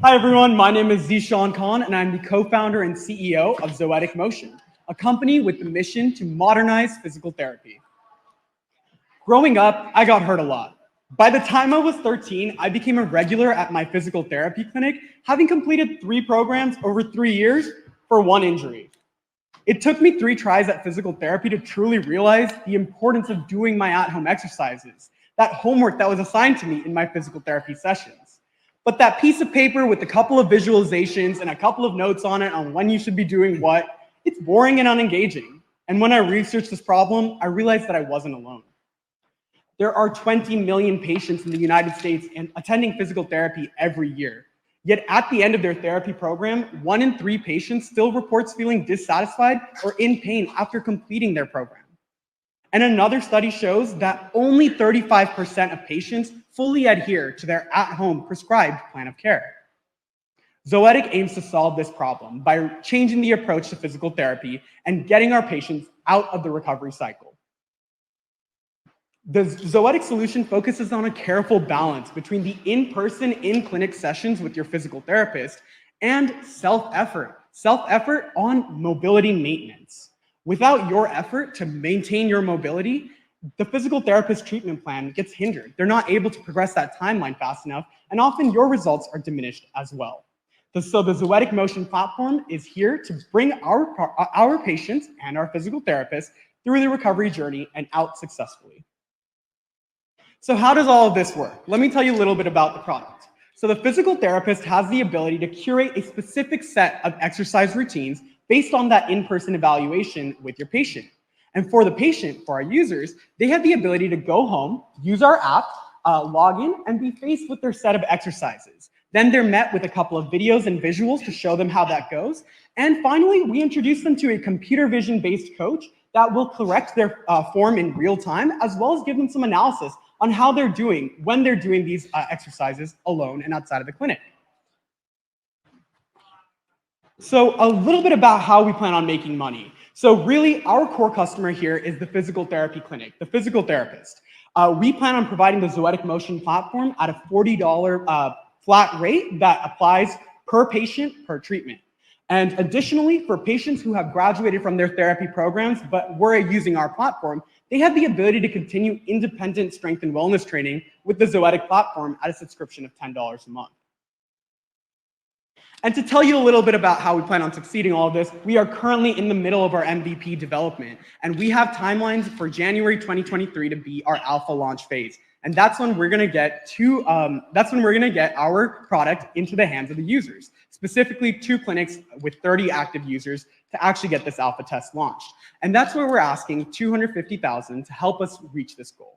Hi everyone, my name is Zeeshan, and I'm the co-founder and CEO of Zoetic Motion, a company with the mission to modernize physical therapy. Growing up, I got hurt a lot. By the time I was 13, I became a regular at my physical therapy clinic, having completed 3 programs over 3 years for 1 injury. It took me 3 tries at physical therapy to truly realize the importance of doing my at-home exercises, that homework that was assigned to me in my physical therapy sessions. But that piece of paper with a couple of visualizations and a couple of notes on it on when you should be doing what, it's boring and unengaging. And when I researched this problem, I realized that I wasn't alone. There are 20 million patients in the United States attending physical therapy every year. Yet at the end of their therapy program, 1 in 3 patients still reports feeling dissatisfied or in pain after completing their program. And another study shows that only 35% of patients fully adhere to their at-home prescribed plan of care. Zoetic aims to solve this problem by changing the approach to physical therapy and getting our patients out of the recovery cycle. The Zoetic Solution focuses on a careful balance between the in-person, in-clinic sessions with your physical therapist and self-effort on mobility maintenance. Without your effort to maintain your mobility, the physical therapist treatment plan gets hindered. They're not able to progress that timeline fast enough, and often your results are diminished as well. So the Zoetic Motion platform is here to bring our patients and our physical therapists through the recovery journey and out successfully. So how does all of this work? Let me tell you a little bit about the product. So the physical therapist has the ability to curate a specific set of exercise routines based on that in-person evaluation with your patient. And for the patient, for our users, they have the ability to go home, use our app, log in, and be faced with their set of exercises. Then they're met with a couple of videos and visuals to show them how that goes. And finally, we introduce them to a computer vision-based coach that will correct their form in real time, as well as give them some analysis on how they're doing when they're doing these exercises alone and outside of the clinic. So a little bit about how we plan on making money. So really, our core customer here is the physical therapy clinic, the physical therapist. We plan on providing the Zoetic Motion platform at a $40 flat rate that applies per patient per treatment. And additionally, for patients who have graduated from their therapy programs but were using our platform, they have the ability to continue independent strength and wellness training with the Zoetic platform at a subscription of $10 a month. And to tell you a little bit about how we plan on succeeding all of this, we are currently in the middle of our MVP development, and we have timelines for January 2023 to be our alpha launch phase. And that's when we're going to get our product into the hands of the users, specifically 2 clinics with 30 active users to actually get this alpha test launched. And that's where we're asking $250,000 to help us reach this goal.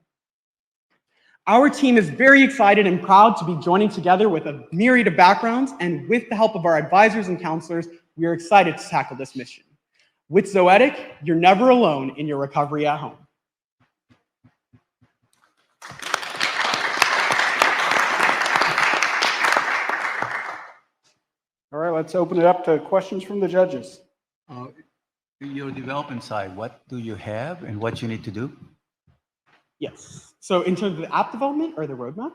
Our team is very excited and proud to be joining together with a myriad of backgrounds, and with the help of our advisors and counselors, we are excited to tackle this mission. With Zoetic, you're never alone in your recovery at home. All right, let's open it up to questions from the judges. Your development side, what do you have and what you need to do? Yes. So in terms of the app development or the roadmap?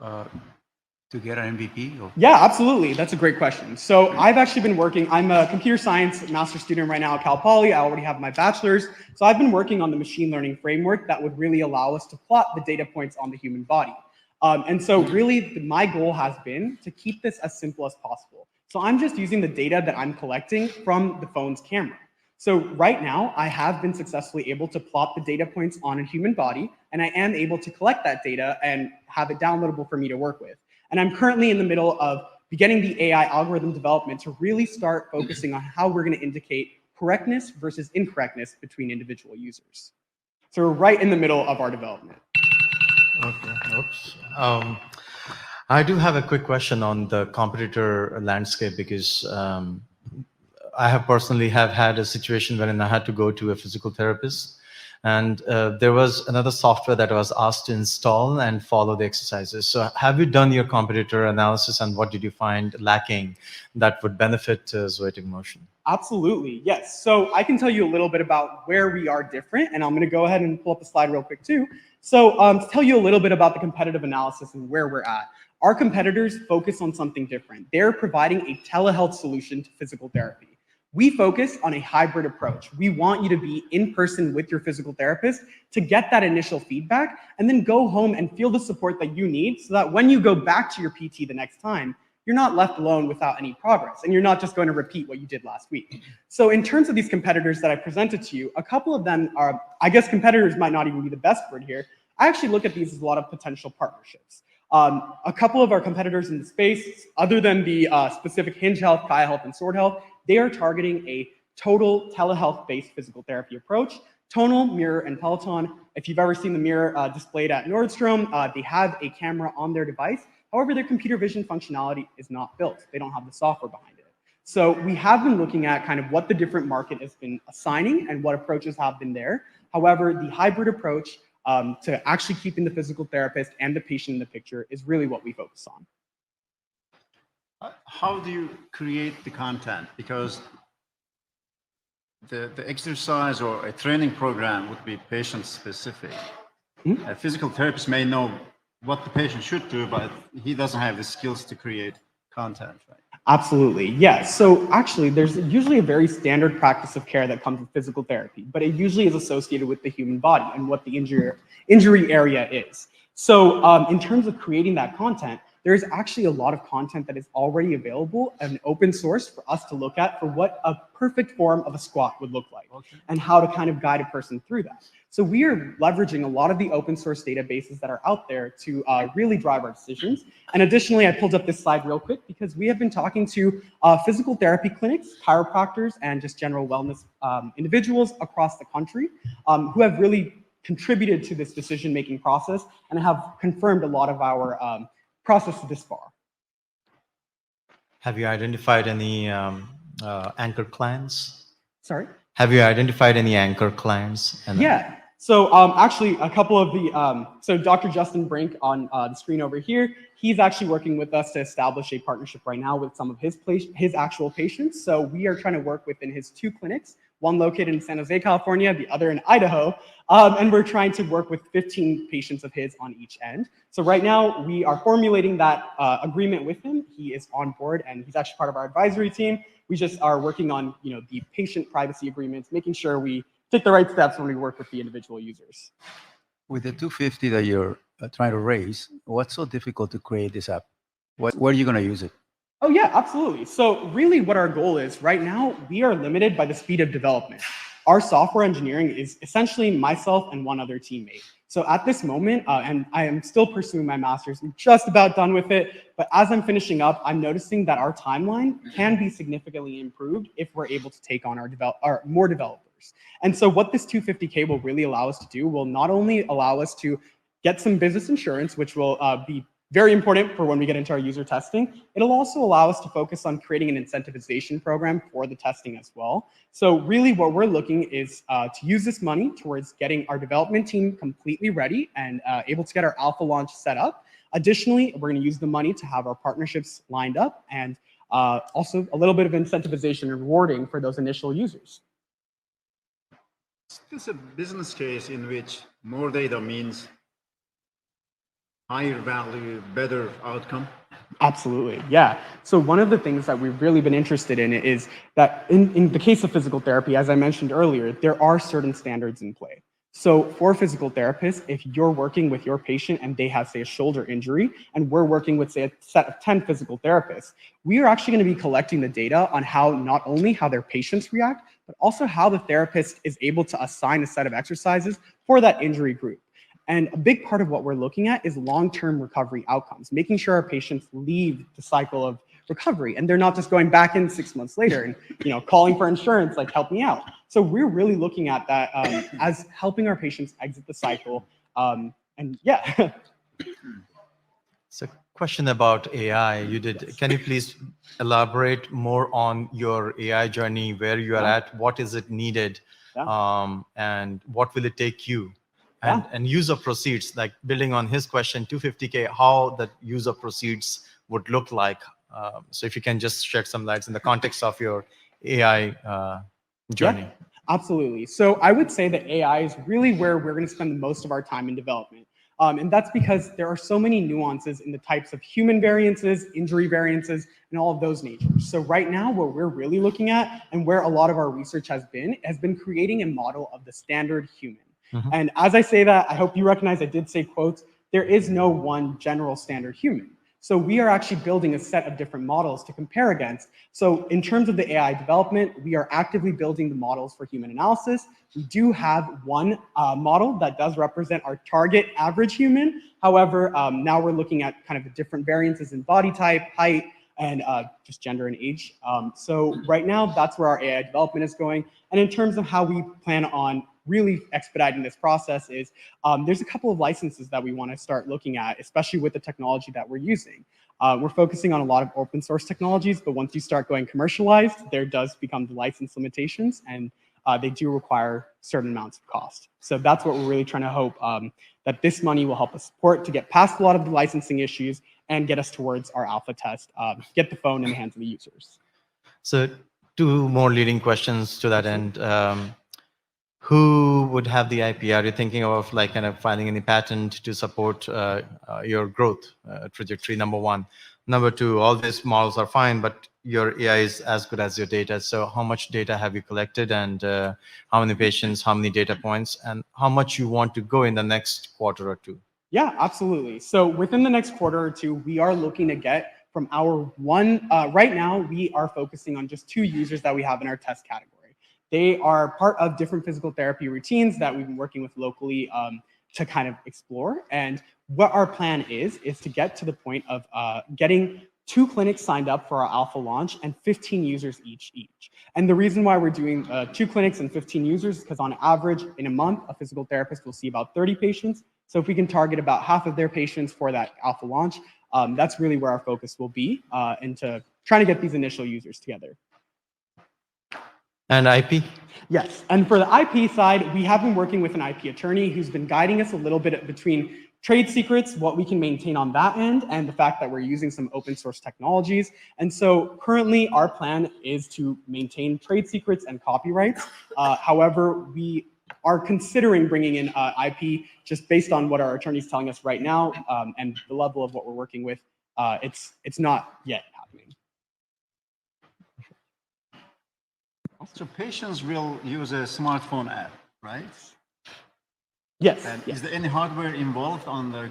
To get an MVP? Or? Yeah, absolutely. That's a great question. So I've actually been working, I'm a computer science master's student right now at Cal Poly. I already have my bachelor's. So I've been working on the machine learning framework that would really allow us to plot the data points on the human body. And so really my goal has been to keep this as simple as possible. So I'm just using the data that I'm collecting from the phone's camera. So right now, I have been successfully able to plot the data points on a human body, and I am able to collect that data and have it downloadable for me to work with. And I'm currently in the middle of beginning the AI algorithm development to really start focusing on how we're going to indicate correctness versus incorrectness between individual users. So we're right in the middle of our development. Okay, oops. I do have a quick question on the competitor landscape, because I have personally had a situation wherein I had to go to a physical therapist, and there was another software that I was asked to install and follow the exercises. So have you done your competitor analysis, and what did you find lacking that would benefit Zoetic Motion? Absolutely, yes. So I can tell you a little bit about where we are different, and I'm going to go ahead and pull up the slide real quick too. So to tell you a little bit about the competitive analysis and where we're at. Our competitors focus on something different. They're providing a telehealth solution to physical therapy. We focus on a hybrid approach. We want you to be in person with your physical therapist to get that initial feedback and then go home and feel the support that you need so that when you go back to your PT the next time, you're not left alone without any progress and you're not just going to repeat what you did last week. So in terms of these competitors that I presented to you, a couple of them are, I guess competitors might not even be the best word here. I actually look at these as a lot of potential partnerships. A couple of our competitors in the space, other than the specific Hinge Health, Kaya Health, and Sword Health, they are targeting a total telehealth-based physical therapy approach. Tonal, Mirror, and Peloton. If you've ever seen the Mirror displayed at Nordstrom, they have a camera on their device. However, their computer vision functionality is not built. They don't have the software behind it. So we have been looking at kind of what the different market has been assigning and what approaches have been there. However, the hybrid approach to actually keeping the physical therapist and the patient in the picture is really what we focus on. How do you create the content? Because the exercise or a training program would be patient specific. Mm-hmm. A physical therapist may know what the patient should do, but he doesn't have the skills to create content, right? Absolutely, yes. So actually, there's usually a very standard practice of care that comes with physical therapy, but it usually is associated with the human body and what the injury area is. So in terms of creating that content, there's actually a lot of content that is already available and open source for us to look at for what a perfect form of a squat would look like and how to kind of guide a person through that. So we are leveraging a lot of the open source databases that are out there to really drive our decisions. And additionally, I pulled up this slide real quick because we have been talking to physical therapy clinics, chiropractors, and just general wellness individuals across the country who have really contributed to this decision-making process and have confirmed a lot of our process this far. Have you identified any anchor clients? Sorry? Have you identified any anchor clients? Yeah. So actually, a couple of the, so Dr. Justin Brink on the screen over here, he's actually working with us to establish a partnership right now with some of his actual patients. So we are trying to work within his 2 clinics, one located in San Jose, California, the other in Idaho. And we're trying to work with 15 patients of his on each end. So right now we are formulating that agreement with him. He is on board and he's actually part of our advisory team. We just are working on, the patient privacy agreements, making sure we take the right steps when we work with the individual users. With the 250 that you're trying to raise, what's so difficult to create this app? Where are you going to use it? Oh yeah, absolutely. So really what our goal is right now, we are limited by the speed of development. Our software engineering is essentially myself and one other teammate. So at this moment, and I am still pursuing my master's, I'm just about done with it, but as I'm finishing up, I'm noticing that our timeline can be significantly improved if we're able to take on our more developers. And so what this 250K will really allow us to do will not only allow us to get some business insurance, which will be very important for when we get into our user testing. It'll also allow us to focus on creating an incentivization program for the testing as well. So really what we're looking is to use this money towards getting our development team completely ready and able to get our alpha launch set up. Additionally, we're going to use the money to have our partnerships lined up and also a little bit of incentivization and rewarding for those initial users. Is this a business case in which more data means higher value, better outcome? Absolutely, yeah. So one of the things that we've really been interested in is that in the case of physical therapy, as I mentioned earlier, there are certain standards in play. So for physical therapists, if you're working with your patient and they have, say, a shoulder injury, and we're working with, say, a set of 10 physical therapists, we are actually going to be collecting the data on how not only how their patients react, but also how the therapist is able to assign a set of exercises for that injury group. And a big part of what we're looking at is long-term recovery outcomes, making sure our patients leave the cycle of recovery and they're not just going back in 6 months later and calling for insurance, like, help me out. So we're really looking at that as helping our patients exit the cycle. And yeah. So question about AI. Can you please elaborate more on your AI journey, where you are at, what is it needed, and what will it take you? And use of proceeds, like building on his question, 250K, how the use of proceeds would look like. So if you can just shed some lights in the context of your AI journey. Yeah, absolutely. So I would say that AI is really where we're going to spend the most of our time in development. And that's because there are so many nuances in the types of human variances, injury variances, and all of those natures. So right now, what we're really looking at and where a lot of our research has been creating a model of the standard human. And as I say that, I hope you recognize I did say quotes. There is no one general standard human. So we are actually building a set of different models to compare against. So in terms of the AI development, we are actively building the models for human analysis. We do have one model that does represent our target average human. However, now we're looking at kind of the different variances in body type, height, and just gender and age. So right now, that's where our AI development is going. And in terms of how we plan on really expediting this process is there's a couple of licenses that we want to start looking at, especially with the technology that we're using. We're focusing on a lot of open source technologies, but once you start going commercialized, there does become the license limitations, and they do require certain amounts of cost. So that's what we're really trying to hope that this money will help us support to get past a lot of the licensing issues and get us towards our alpha test, get the phone in the hands of the users. So 2 more leading questions to that end. Who would have the IP? Are you thinking of like kind of filing any patent to support your growth trajectory, number 1? Number 2, all these models are fine, but your AI is as good as your data. So how much data have you collected, and how many patients, how many data points, and how much you want to go in the next quarter or 2? Yeah, absolutely. So within the next quarter or 2, we are looking to get from our right now, we are focusing on just 2 users that we have in our test category. They are part of different physical therapy routines that we've been working with locally to kind of explore. And what our plan is to get to the point of getting 2 clinics signed up for our alpha launch and 15 users each. And the reason why we're doing 2 clinics and 15 users is because on average, in a month, a physical therapist will see about 30 patients. So if we can target about half of their patients for that alpha launch, that's really where our focus will be into trying to get these initial users together. And IP? Yes, and for the IP side, we have been working with an IP attorney who's been guiding us a little bit between trade secrets, what we can maintain on that end, and the fact that we're using some open source technologies. And so currently our plan is to maintain trade secrets and copyrights. However, we are considering bringing in IP just based on what our attorney is telling us right now and the level of what we're working with. It's not yet happening. So patients will use a smartphone app, right? Yes. And yes. is there any hardware involved on the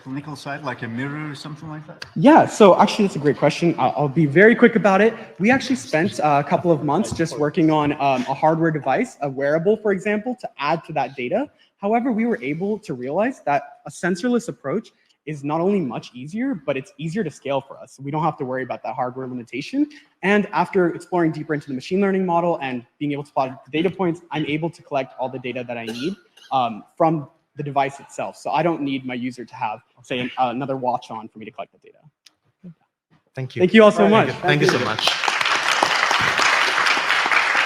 clinical side, like a mirror or something like that? Yeah, so actually that's a great question. I'll be very quick about it. We actually spent a couple of months just working on a hardware device, a wearable, for example, to add to that data. However, we were able to realize that a sensorless approach is not only much easier, but it's easier to scale for us. So we don't have to worry about that hardware limitation. And after exploring deeper into the machine learning model and being able to plot the data points, I'm able to collect all the data that I need from the device itself. So I don't need my user to have, say, another watch on for me to collect the data. Thank you. Thank you all so much. Thank you so much.